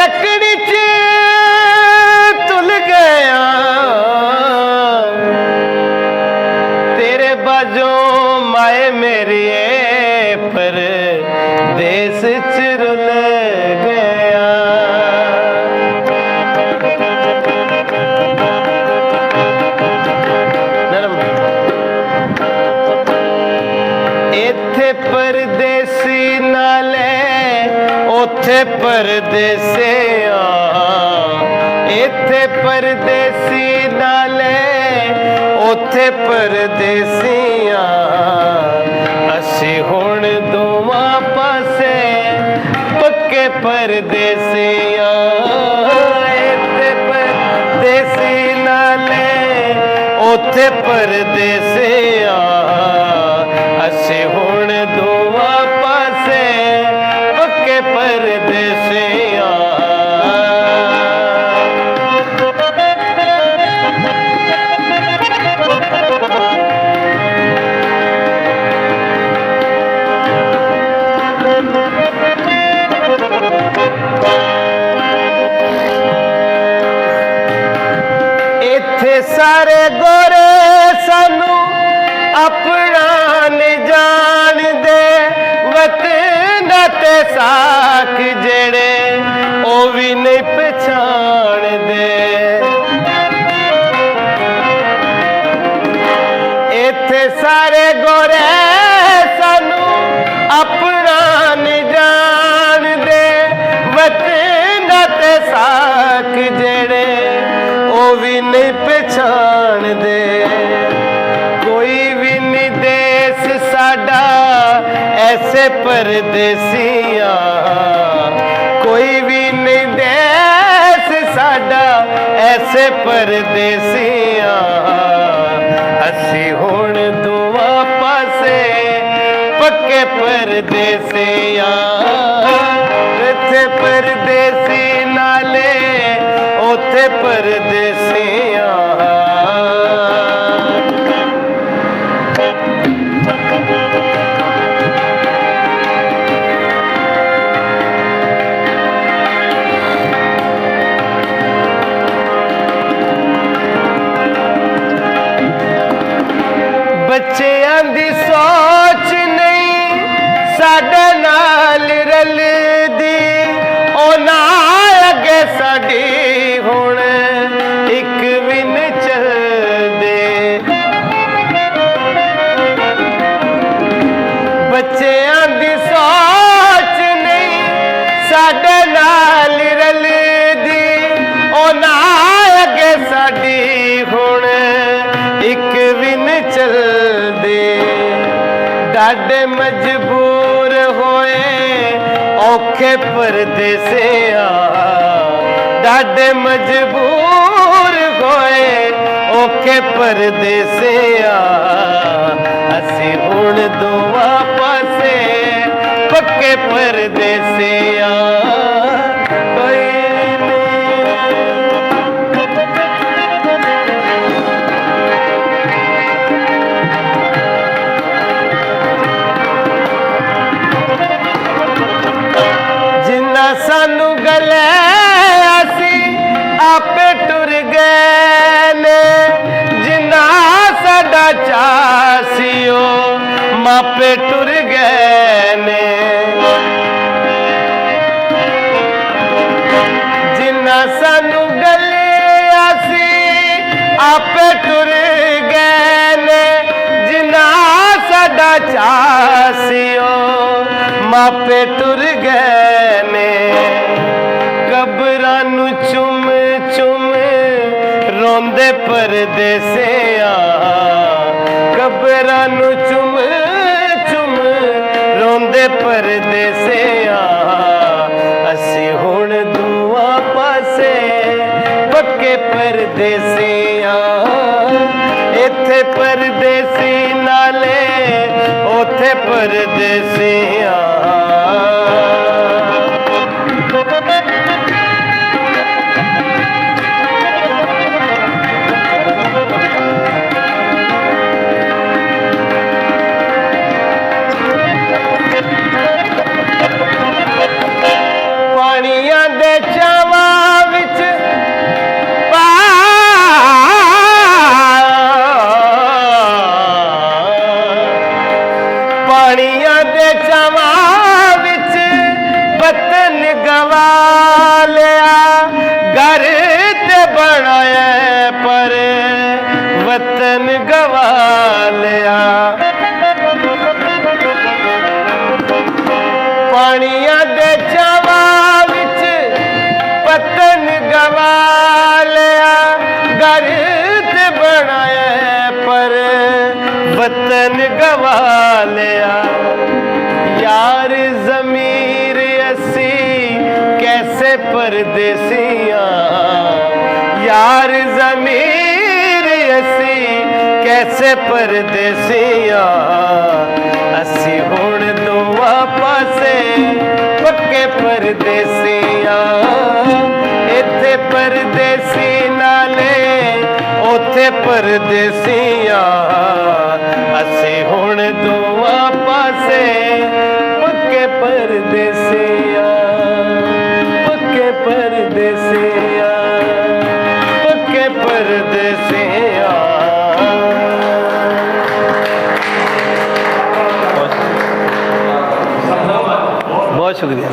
लकड़ी च तुल गया तेरे बाजों माए मेरी पर देश च रुल गया। इत्थे परदेसी नाले उथे परदेसिया, इत्थे परदेसी नाले उथे परदेसिया, असी हुण दोवां पासे पक्के परदेसिया। इत्थे परदेसी नाले उथे परदेसिया, असी हुण दोवां पासे पक्के परदेसिया। इत्थे सारे गोरे सानू अपना नहीं जानदे, वतन ते साख जेड़े ओ भी नहीं पछाणदे। इत्थे सारे गोरे सानू अपना नहीं जानदे, वतन ते साख जेड़े ओ भी नहीं पछाणदे। कोई भी नहीं देश साडा ऐसे परदेसिया, कोई भी नहीं देश साडा ऐसे परदेसिया, असी हुण दोवां पासे पक्के परदेसिया। इत्थे परदेसी नाले उथे परदेसिया। बच्चियां दी सोच नहीं साडे नाल रलदी, ओ ना अगे साडी हुण इक भी नहीं चलदे। बच्चियां दी सोच नहीं साडे नाल रलदी, ओ ना अगे साडी हुण इक भी नहीं चलदे। डाडे मजबूर होए औखे परदेसिया, डाडे मजबूर होए औखे परदेसिया, असी हुण दोवां पासे पक्के परदेसिया। सानू गले असी आपे टुर गए ने, जिन्ना साडा चासियो मापे टुर गए ने। जिन्ना सानू गले असी आपे टुर गए ने, जिन्ना साडा चासियो मापे टुर गए ने। कबरां नू चुम चुम रोंदे परदेसिया, कबरां नू चुम चुम रोंदे परदेसिया, असी हुण दोवां पासे पक्के परदेसिया। इत्थे परदेसी नाले उथे परदेसिया। पानियां दे ਵਤਨ ਗਵਾ ਲਿਆ ਘਰ ਤੇ ਬਣਾਇਆ ਪਰ ਵਤਨ ਗਵਾ ਲਿਆ ਪਾਣੀਆਂ ਦੇ ਚਾਵਾਂ ਵਿੱਚ ਪਤਨ ਗਵਾ ਲਿਆ ਘਰ ਤੇ ਬਣਾਇਆ ਪਰ ਵਤਨ ਗਵਾ ਲਿਆ यार ज़मीर असी कैसे परदेसियां यार ज़मीर असी कैसे परदेसियां असी हुण दोवां पासे पक्के परदेसियां इत्थे परदेसी नाले उथे परदेसियां असी हुण दोवां पासे पक्के परदेसिया पक्के परदेसिया पक्के परदेसिया बहुत शुक्रिया।